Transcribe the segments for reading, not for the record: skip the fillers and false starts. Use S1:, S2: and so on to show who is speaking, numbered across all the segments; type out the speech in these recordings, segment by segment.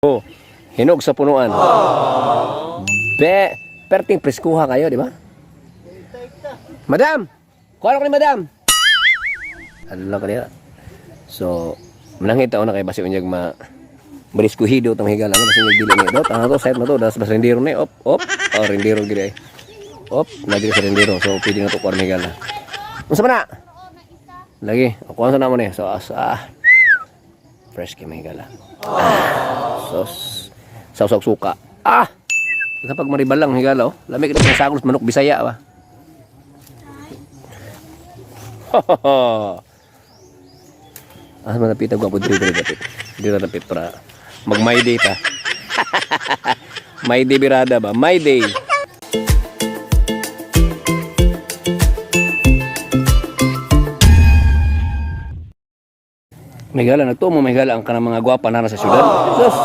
S1: Oh, hinog sa punuan. Perting preskuha kayo, di ba? Madam! Kuha ko ni Madam! Ano kanila? So, manangita ko na kay basi unyag beriskuhido itong higala. Ano basi unyag dili niya. Dot, ano to, side na to. Das bas rendiro na op. Oh, rendiro gila eh. Op, nagiri sa rendiro. So, pwede na to kuha ng higala. Masa na? Lagi, kuha sa naman eh. So, fresh kay higala. Sausok suka. Kapag maribal lang higala, oh. Lamig ito pang sagos manok Bisaya ba. Manapit ako po dito napit para mag my day ta. My day birada ba? My day. Mahigala nagtumo mahigala ang kanang mga gwapa na sa syudad. Sus.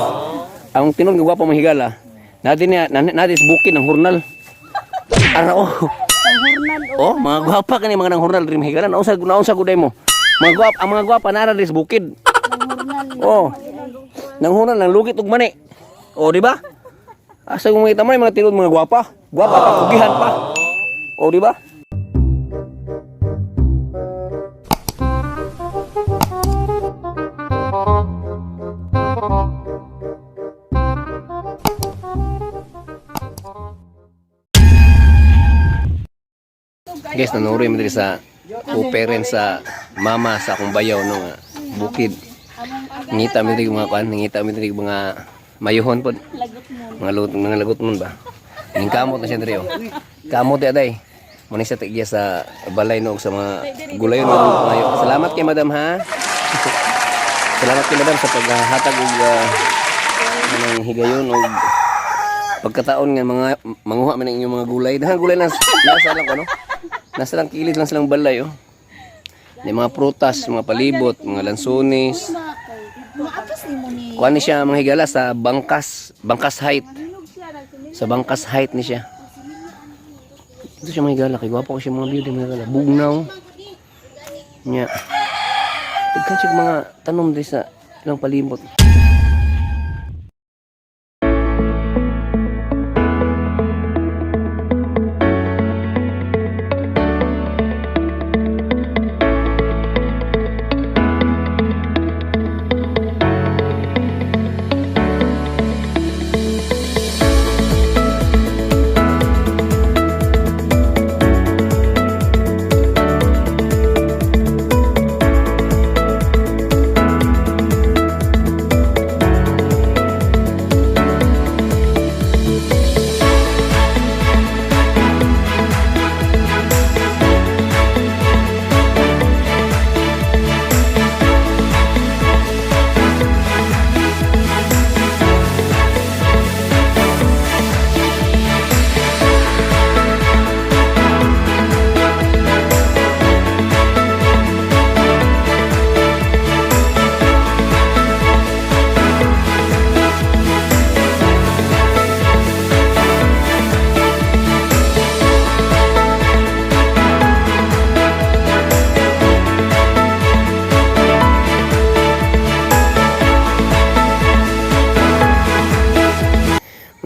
S1: Ang tinon nga gwapa mahigala. Natin bukin ng hurnal. Ano oh. Oh, mga gwapa kani mga nang hurnal rim higala. Naunsa guday mo. Ang mga gwapa nara ris bukid. Oh. Nang hurnal nang lugit ug mani. Oh, di ba? Asa kung makita mo mga tinon mga gwapa. Gwapa pa kugihan pa. Oh, di ba? Guys, nanuri mo diri sa parents sa mama sa akong bayaw no nga bukid. Ngita mi diri mga kuan, ngita mi diri mga mayuhon pod. Mga lagot mon ba. Ning kamot na siya diri oh. Kamot ya day. Mo ni sa tigya sa balay no sa mga gulayon no ngayo. Salamat kay Madam ha. Salamat kay Madam sa paghatag og anong higayon og pagkataon nga mga manguha man inyong mga gulay. Dahan gulay nasa lang ano. Nasa lang kilid lang silang balay oh. May mga prutas, mga palibot, mga lansones. Kuha ni siya mga higala sa Bangkas Height. Sa Bangkas Height ni siya. Ito siya mga higala, kay gwapo ko siya mga beauty mga higala. Bugnaw. Nya. Tigkan siya mga tanom din sa ilang palibot.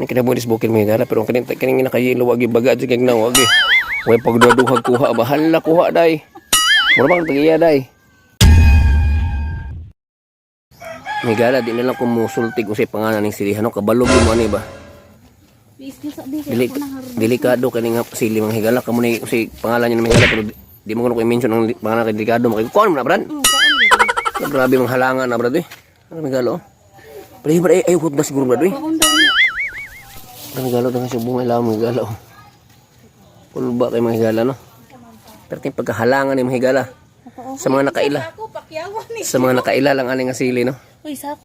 S1: Kinabunis bukid mga higala pero kaning nakayilo wagi baga jud kay nang wagi. Way pagduduhag kuha bahala kuha day. Mura bang tagiya day. Mga higala di na lang kumusultig usay pangalan ning silihan no kabalog mo ani ba. Delikado kani nga sili mga higala kamo ni usay pangalan niya mga higala pero di mo ko i-mention ang pangalan kay delikado makikuan mo na brad. Grabe mga halangan na brad eh. Ano mga higala oh. Pero ay hud na siguro brad eh. Ang higala dengan siya bunga ilang mga higala oh. Pulba kay mga higala no. Pero ting pagkahalangan ni mga higala sa mga nakaila. Sa mga nakaila lang aning asili no.
S2: Uy, sak.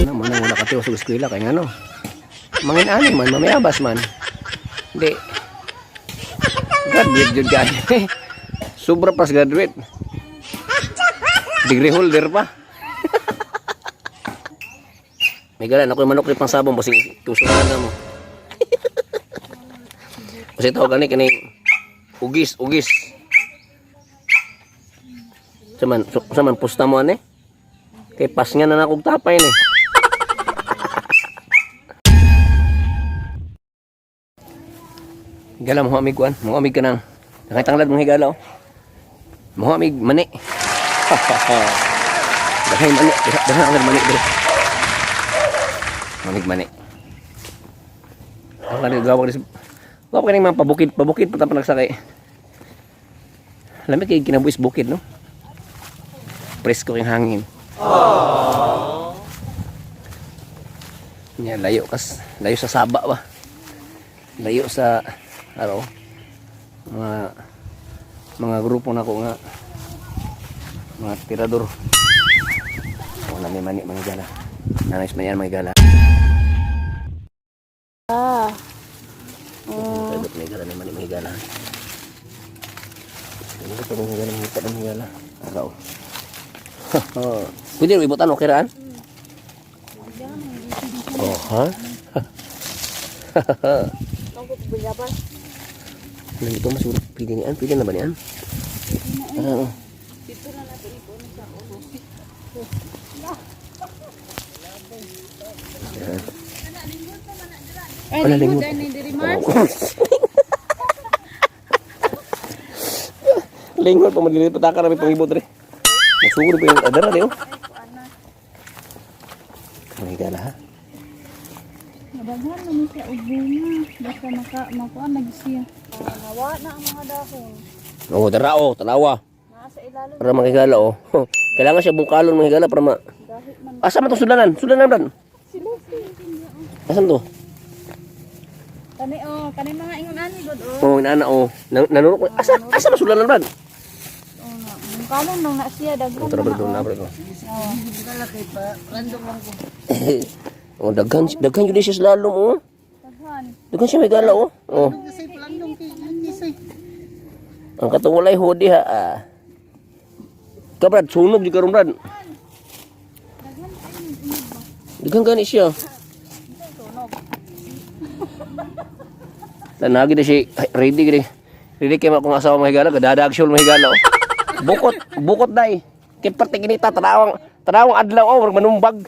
S1: Naman ang nakatiwa sa eskwela kay ngano. Mangin-ani man, mamayabas man. Hindi. Graduate jud kay. Sobra pas graduate. Degree holder pa. May galan ako yung manok rin pang sabong basing tusunan na mo. Kasi tawag gani kini ugis. Saman pusta mo ani. Kay pas nga na nakog tapay ni. Higala mo amig kuan, mo amig kanang nakatanglad mong higala oh. Mo amig mani. Dahay mani, dahay mani dire. Amig mani. Ang kanil gawag ni gawag kaning mga pabukid pa nagsakay. Lamig kay kinabuhis bukid no. Presko yung hangin. Nya layo sa Saba ba. Layo sa mga grupo nako nga mga tirador. Wala may mani mga gala. Nangis man yan mga gala. May gala may mani mga gala. Ano pa mga gala mga gala. Araw. Pwede rin ibutan okay raan? Oh, ha? Nang ito mas pwede niyan? Pwede na ba niyan?
S2: Dito na natin ito sa ulo. Ay, lingkod ay hindi Mars.
S1: Lingkod pa madili pataka na may pangibot rin. Masugod pa yung adara rin oh. May gala ha?
S2: Nabaghan naman siya ubunga. Basta makuan lagi siya. Nawa na ang mga dahon.
S1: Oo, dara oh, tanawa.
S2: Nasa ilalim.
S1: Para makigala oh. Kailangan siya bungkalon makigala para
S2: Dahil man.
S1: Asa man to sulanan? Sulanan ran?
S2: Sila.
S1: Asan to?
S2: Kani mga ingon ani god
S1: Oh, inaana oh. Nanurok. Asa man sulanan ran?
S2: nga. Kalon nang na siya daghan.
S1: Oh, tara bro, na bro.
S2: Oo. Kala kay pa random lang ko.
S1: Oh, daghan jud siya slalom oh.
S2: Daghan.
S1: Daghan siya makigala oh. Oh.
S2: Kasi landong kay Kisay.
S1: Ang katungulay hodi ha. Kabrad, sunog di karon brad. Daghan gani siya. Tanagi na si ready gini. Ready kay akong asawa mahigala, gadadag siya mahigala oh. Bukot dai. Kay parte kinita tanawang adlaw oh, manumbag.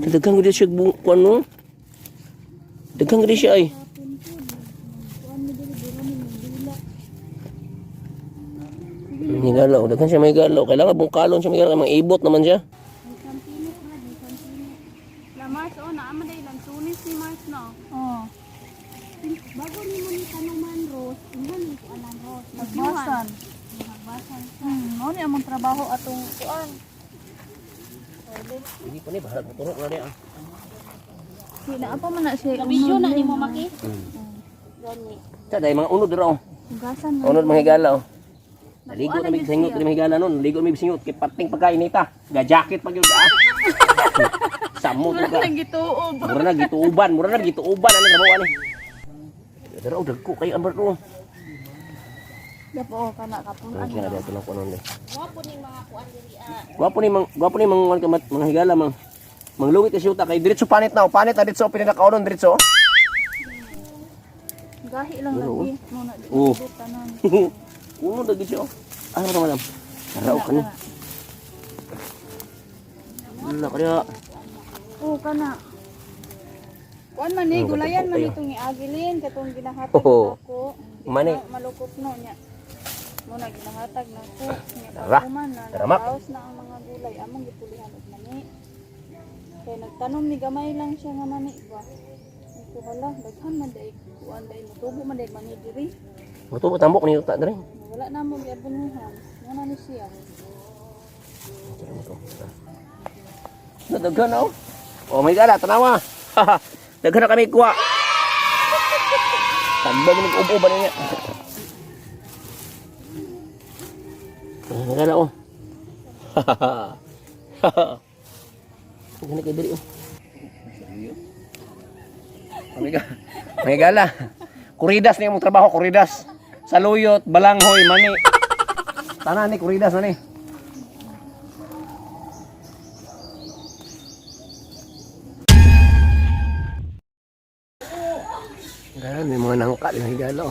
S1: Daghan gid siya kuan no. Daghan gid siya ay. Mahigala oh, daghan siya mahigala. Kailangan bungkalon siya mahigala, mga ibot naman siya.
S2: Mars, naaman dahil lang tunis ni Mars, no? Oo. Bago ni mo ni Tanuman Rose, ingan ni ko alam Rose. Nagbasan. Mo ni among trabaho atong kuan.
S1: Hindi pa ni bahala mo turok na niya.
S2: Sila apa man na siya.
S3: Video na ni mo maki.
S2: Gani.
S1: Sa day mga unod dira oh.
S2: Gasan na.
S1: Unod mahigala oh. Naligo na mig singot diri mahigala nun. Naligo mi singot kay pating pagkainita. Ga jacket pa gyud ka. Samot ka.
S2: Nagituob.
S1: Mura na gituuban ani trabaho ani. Dara og dagko kay amber no.
S2: Dapo kana kapon.
S1: Ano kaya dito lang kuno ni.
S3: Wapo ning mga kuan diri
S1: Gwapo ni mga higala mang lungit si uta kay diretso panit na diretso pinakaunon diretso.
S2: Gahi lang lagi mo na
S1: Oh.
S2: dito tanan.
S1: Uno dagi siya. Ano ba madam? Araw ka ni. Wala kaya.
S2: Oh, kana. Kuan man ni gulayan man itong iagilin katong ginahatag
S1: Oo.
S2: ako.
S1: Mani.
S2: Malukot no nya. Mo na ginahatag nako.
S1: Tara.
S2: Na
S1: Taramak.
S2: nabaos na ang mga gulay among gipulihan og mani. Kaya nagtanom ni gamay lang siya nga mani ba. Ito hala daghan man dai kuan dai matubo man dai mani diri.
S1: Buto ba tambok ni uta diri?
S2: Wala na mo giabunuhan. Ngana ni siya.
S1: Daghan na oh. Oh my god, tanawa. Daghan na kami kuha. Tagba mo nag-ubo niya. Daghan na oh. Daghan na kay diri oh. May gala. Kuridas niya mong trabaho, kuridas. Saluyot, balanghoy, mani. Tanan ni kuridas na ni. Ayan, may mga nangka yung higala.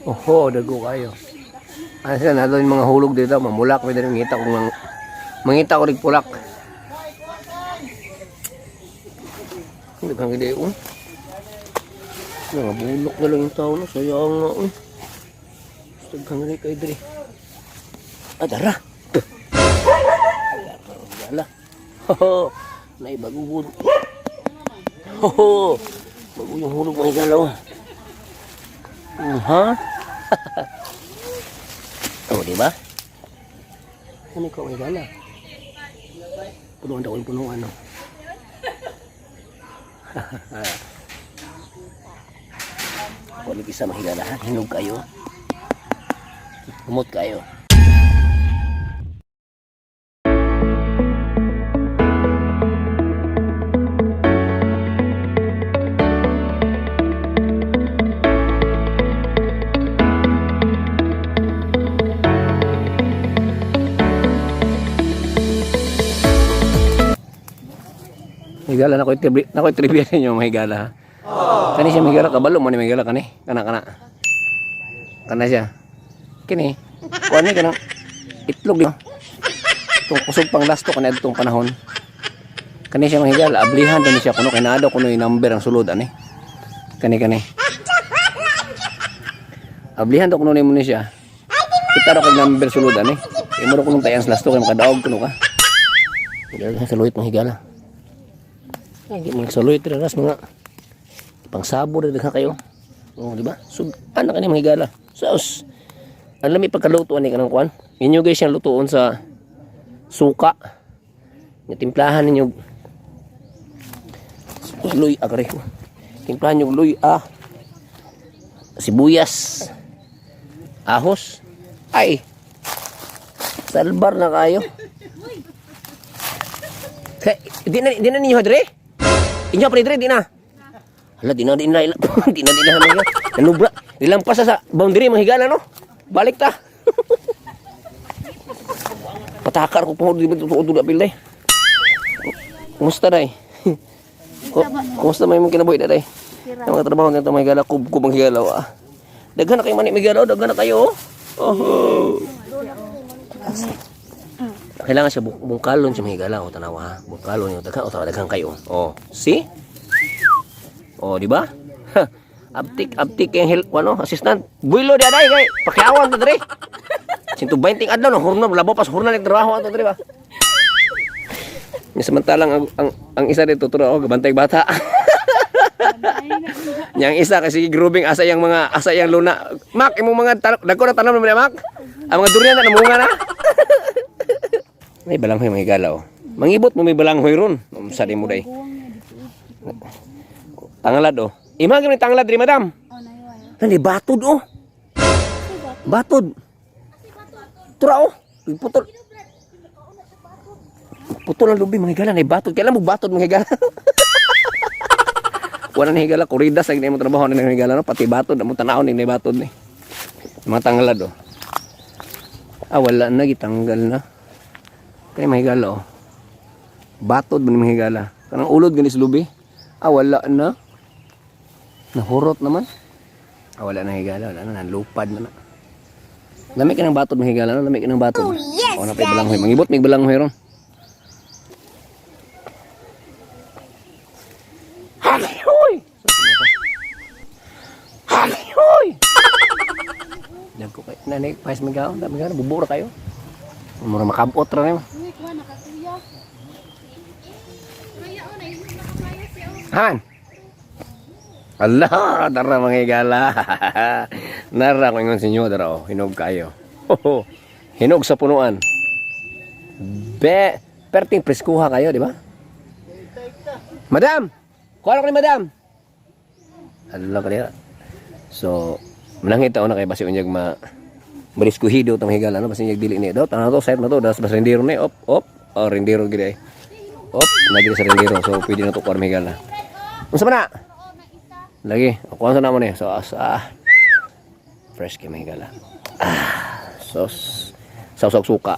S1: Oho, dago kayo. Ano sila, nato yung mga hulog dito. Mamulak, may dito mangita ko mangita ko rin pulak. Hindi kang gede oh. Mga bulok na lang yung tao na. Sayang nga oh. Gusto kang gede kayo diri. Adara. Adara. Hoho. Naibagugod. Hoho. Bago yung hulog mga galaw. Ha? Oh, di ba? Ano ko mga gala? Punuan daw yung punuan, no? Kung isa mahigala, hinog kayo. Umot kayo. Higala na ko'y trivia ninyo mahigala ha. Kani siya mahigala kabalo mo ni mahigala kani. Kana siya. Kini. Kuan ni kanang itlog yo. Tung kusog pang lasto kana adtong panahon. Kani siya mahigala ablihan dan siya kuno kay naado kuno yung number ang sulod ani. Kani. Ablihan do kuno nimo ni siya. Kita ro kay number sulod ani. Imo ro kuno tayang lasto kay makadaog kuno ka. Higala sa luit mahigala. Ay, mga saloy tiraras mga pangsabo na daghan kayo. Oh, di ba? So, anak ni mga higala. Saus. Ang lami pagkalutuan ni kanang kuan. Inyo guys yang lutuon sa suka. Nga timplahan ninyo luy agre. Timplahan niyo luy sibuyas. Ahos. Ay. Salbar na kayo. Hey, di na ninyo hadre? Inyo pa dire di na. Hala di na nayo. Nanubra. Dilampas sa boundary mga higala no. Balik ta. Patakar ko po di tuod apil day. Kumusta day? Kumusta may mong kinabuhi day? Ang mga trabaho nito mga higala kub mga higala. Daghan na kayo mani mga higala, daghan na kayo. Oh. Kailangan siya bungkalon siya mahigala o tanawa ha. Bungkalon yung daghan kayo. Oh, see? Oh, di ba? Aptik yung help ano, assistant. Builo di aday kay pakiawan to dire. 120 adlaw no hurno labo pas hurna ning trabaho ato dire ba. Ni samantalang ang isa dito turo gabantay bata. Yang isa kasi grubing asa yang luna. Mak imong mga dagko na tanom mo mak. Ang mga durian na namunga na. May balanghoy mga higala oh. Mangibot mo may balanghoy ron. Sari mo day. Tanglad oh. Imagine ni tanglad ri madam. Oh nayo. Nani batod oh. Batod. Tura oh. Putol. Putol ang lubi mga higala nay batod. Kailan mo batod mga higala? Wala ni higala kuridas ang mo trabaho ni higala no pati batod mo tanaw ni batod ni. Mga tanglad oh. Wala na gitanggal na. Kaya mahigala oh. Batod mo ni mahigala. Kanang ulod ganis lubi. Wala na. Nahurot naman. Wala na higala. Wala na. Nanlupad na na. Lami ka ng batod mahigala. Lami ka ng batod. Oh, yes, napay balanghoy. Mangibot may balanghoy ron. Halihoy! Halihoy! Dag ko kayo. Nanay, pahis magaw. Magaw. Bubura kayo. Mura makabot rin. Han. Allah, dara mga higala. Nara ko ingon sinyo dara oh, hinog kayo. Hinog sa punuan. Perting preskuha kayo, di ba? Madam. Kuha ko ni madam. Allah kaniya. So, manangita una kay basi unyag beriskuhido tong higala no basi unyag dili ni daw tanaw to side na to das bas rendiro ni op oh rendiro gid ay. Op, nagili sa rendiro so pwede na to kuha higala. Unsa man na? Lagi, ako sa namo ni. So fresh kay higala. Sos. Sausaw suka.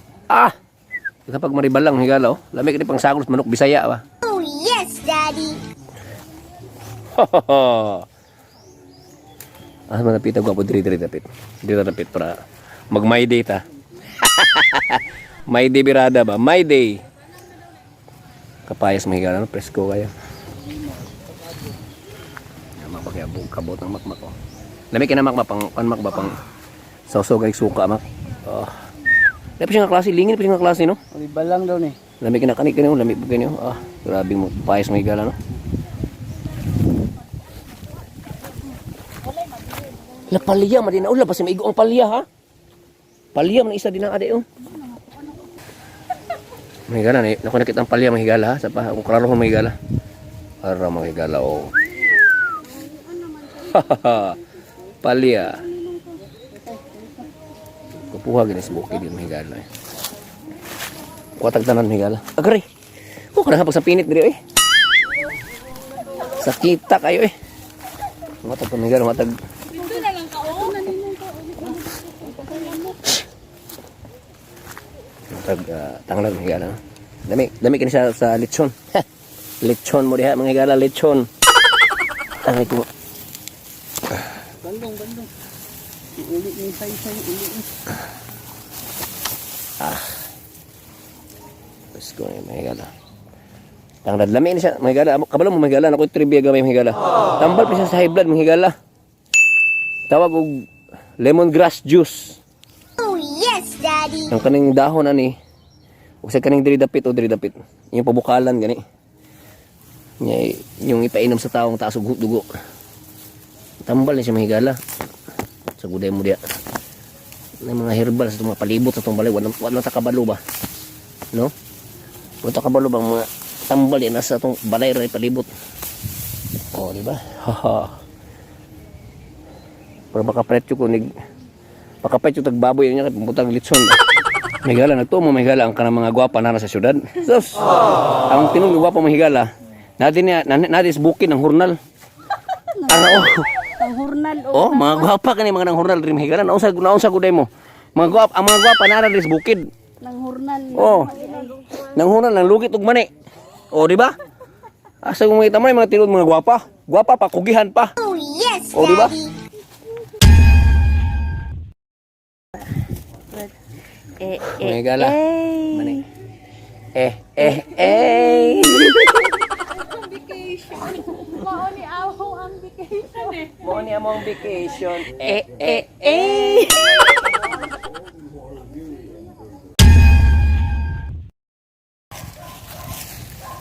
S1: Kapag maribalang higala oh. Lami kini pang sagol manok Bisaya ba.
S3: Oh yes, daddy.
S1: Manapit ako po diri dapit. Diri dapit para mag my day ta. My day birada ba? My day. Kapayas mahigala no, presko kayo. Mapakyabog kabot ang makmak ko. Lami kinamak mapang panmak ba pang sausaw kay suka mak. Oh. Lami siya nga klase, lingin pa siya nga klase no.
S4: Oliba lang daw ni.
S1: Lami kinakanik kanyo, lami po kanyo. Ah, grabe mo payas mahigala no. La palya man din na ula basta maigo ang palya ha. Palya man isa din ang ade oh. Mahigala ni, naku nakita ang palya mahigala ha, sa pa kung klaro kung mahigala. Ara mahigala oh. Palya. Kupuha gini sa bukid din mahigala eh. Kuwatag tanan mahigala. Agari. Oh, kanang pag sa pinit diri eh. Sakita kayo eh. Matag pa mahigala, matag. Tanglan mga higala. Dami kini sa lechon. Lechon mo diha mga higala, lechon. Tangay ko.
S4: Bandong. Uli ni say uli.
S1: Let's go mga higala. Tanglan lami ni siya mga higala. Kabalo mo mga higala, nakoy trivia gamay mga higala. Tambal pa siya sa high blood mga higala. Tawag og lemongrass juice.
S3: Yes, Daddy.
S1: Ang kaning dahon ani. Ug sa kaning diri dapit. Yung pabukalan gani. Yung ipainom sa taong taas og dugo. Tambal ni siya mahigala. Sa guday mo diya. May mga herbal sa mga palibot sa tong balay, wala ta kabalo ba. No? Wala ta kabalo bang mga tambal yan nasa tong balay ra palibot. Oh, di ba? Haha. Para makapretyo ko nig pakapay yung tagbaboy niya putang litson. Mahigala nagtuo mo mahigala ang kanang mga gwapa na sa syudad. Sus. Ang tinong gwapa mahigala. Natin sa bukid ng hurnal.
S2: Ang hurnal
S1: Oh, mga gwapa kani mga nang hurnal diri mahigala. Naunsa guday mo. Ang mga gwapa na sa bukid.
S2: ng hurnal.
S1: Oh. Nang hurnal nang lugit ug mani. Oh, di ba? Asa kung makita mo yung mga tinod mga gwapa. Gwapa pa, kugihan pa.
S3: Oh, yes,
S1: Oh, di ba?
S3: Daddy.
S1: Mahigala. Mani.
S2: Mao ni aho ang vacation eh.
S1: Mo ni among vacation.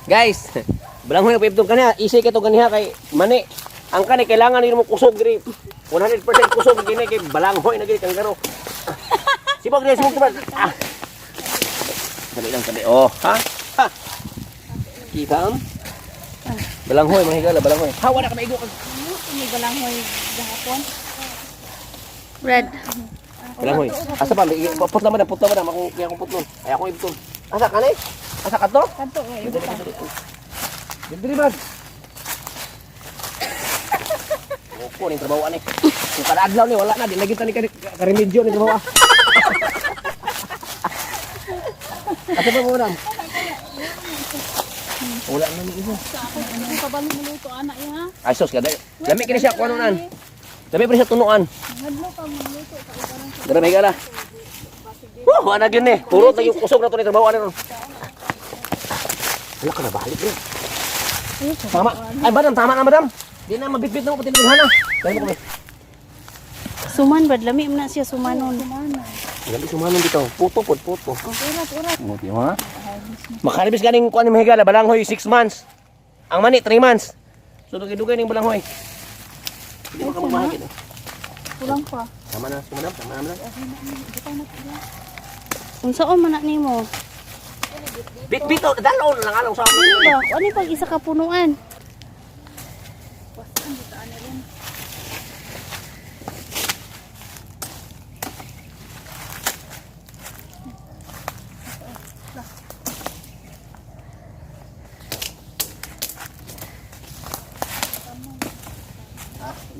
S1: Guys, balang hoy piptong kaniya, isay ka to kaniya kay mani. Ang kani kailangan nimo kusog diri. 100% kusog gini kay balanghoy na gini kang garo. Sibog diri sibog tubad. Dali lang tabi. Oh, ha? Ha. Kita am? Balanghoy mahigala, balanghoy. Hawa na ka maigo kag
S2: May balanghoy gahapon.
S3: Red.
S1: balanghoy. Asa pa put naman na makong kaya ko putlon. Ay ako ibton. Asa ka ni? Asa ka to?
S2: Kanto eh.
S1: Dili bag. Opo ning trabaho ani. Kung kada adlaw ni wala na di lagi tani ka remedyo ni trabaho. Asa pa mo nang? Wala na ni isa.
S2: Ang kabalo mo luto anak ya ha.
S1: Ay sos kada. Lami kini siya kuno nan. Lami pa siya tunuan.
S2: Hadlo ka mo luto sa ibarang
S1: Dara may gala. Ana gyud ni. Puro ta yung kusog na to ni trabaho ani ron. Wala ka na balik rin. Tama. Ay, madam, tama na, madam. Di na mabitbit na ako pati nilhana. Dahil mo kami.
S3: Suman bad lami man na siya sumanon.
S1: Gabi sumanon dito. Puto.
S2: urat.
S1: Muti mo ha? Makaribis ganing kuan ni mahigala. Balanghoy, 6 months. Ang mani, 3 months. So, dugay-dugay ning balanghoy. Hindi mo ka mamahagit.
S2: Kulang pa.
S1: Tama na, madam. Tama na, madam.
S3: Unsaon man na nimo?
S1: Bit-bito, dalon lang alaw sa
S3: Ano
S1: amin.
S3: ba? Ano pag isa ka punuan?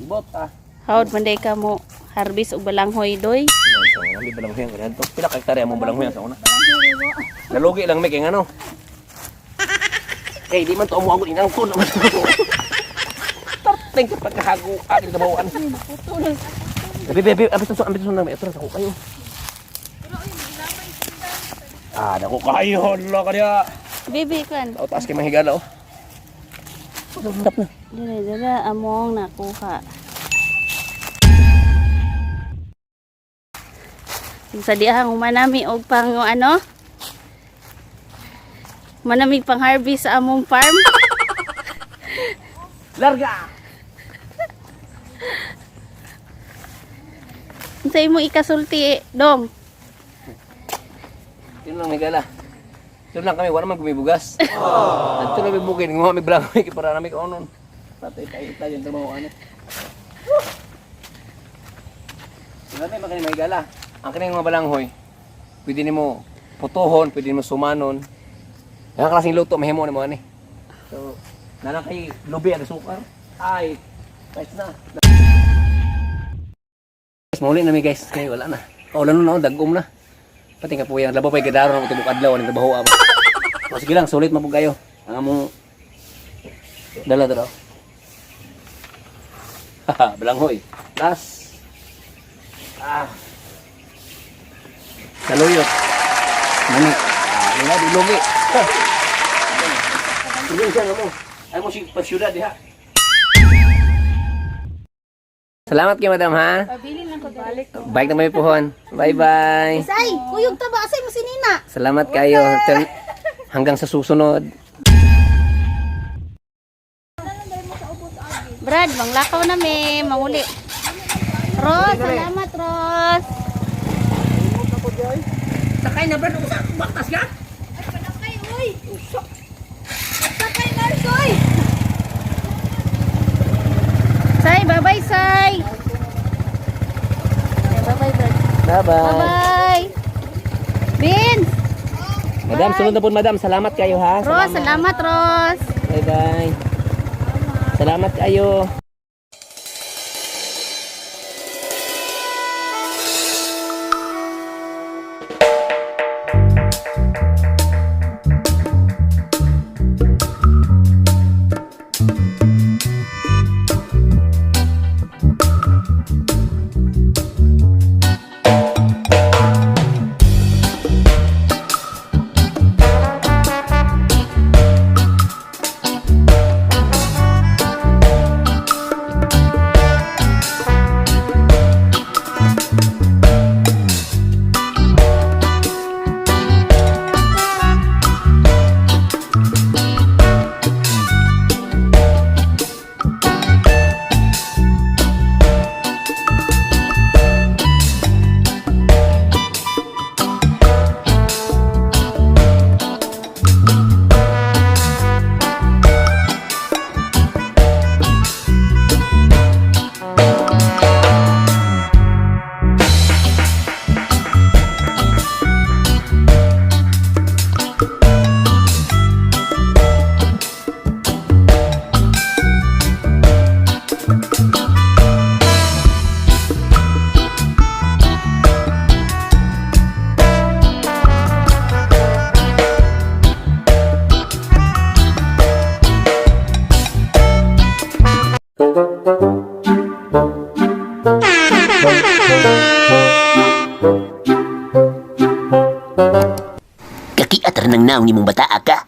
S1: Ibot, ah.
S3: Hawd man day ka mo harvest og balanghoy doy.
S1: Hindi balanghoy ang ganyan to. Pila ka hektarya mong balanghoy sa una? Nalugi lang may kay ano. Eh, di man to umuagot inang to naman. Ting pagkahago akin kabawaan. Bebe, abis to na may atras ako kayo. Ah, dako kayo, lo ka dia.
S3: Bibi kan.
S1: O taas kay mahigala oh. Tap na.
S3: Dala among nakuha. Sa dihang manami og pang ano? Manami pang harvest sa among farm.
S1: Larga.
S3: Unsay mo ikasulti dong?
S1: Yun lang mahigala. Doon lang kami, wala man gumibugas. At ito na may bukid, nguha may blanco, para namin kaunon. Patay tayo yung trabaho ano. Wala tayo makanin mahigala. Ang kanyang mga balanghoy, pwede mo putuhon, pwede mo sumanon. Yung klaseng luto, mahimo na mo ani. So, nalang kay lubi at sukar. Ay, guys na. Muli na mi guys, kaya wala na. Kaulan na, dagom na. Pati nga po yan, labo pa yung gadaro ng tibok adlaw, ang trabaho ako. O sige lang, sulit mapog kayo. Ang among dala daw. Haha, balanghoy. Last. Saluyot. Mani. Wala, dilogi. Sige siya mo. Ay mo si pasyudad diha. Salamat kay madam ha.
S2: Pabili lang ko balik.
S1: Balik na may puhon. Bye-bye.
S3: Say, kuyog taba say mo sinina.
S1: Salamat kayo. Hanggang sa susunod.
S3: Brad, manglakaw na mi, manguli. Ros, salamat Ros.
S1: Sakay na Brad, usa baktas ka?
S2: Sakay, uy! Sakay, Marsoy!
S3: Say, bye-bye Say. Bye-bye Brad.
S1: Bye-bye.
S3: Bye-bye. Vince.
S1: Madam, sunod na po madam. Salamat kayo ha.
S3: Ros, salamat Ros.
S1: Bye-bye. Salamat kayo.
S5: Kaki atar ng naong ni mong bata ka.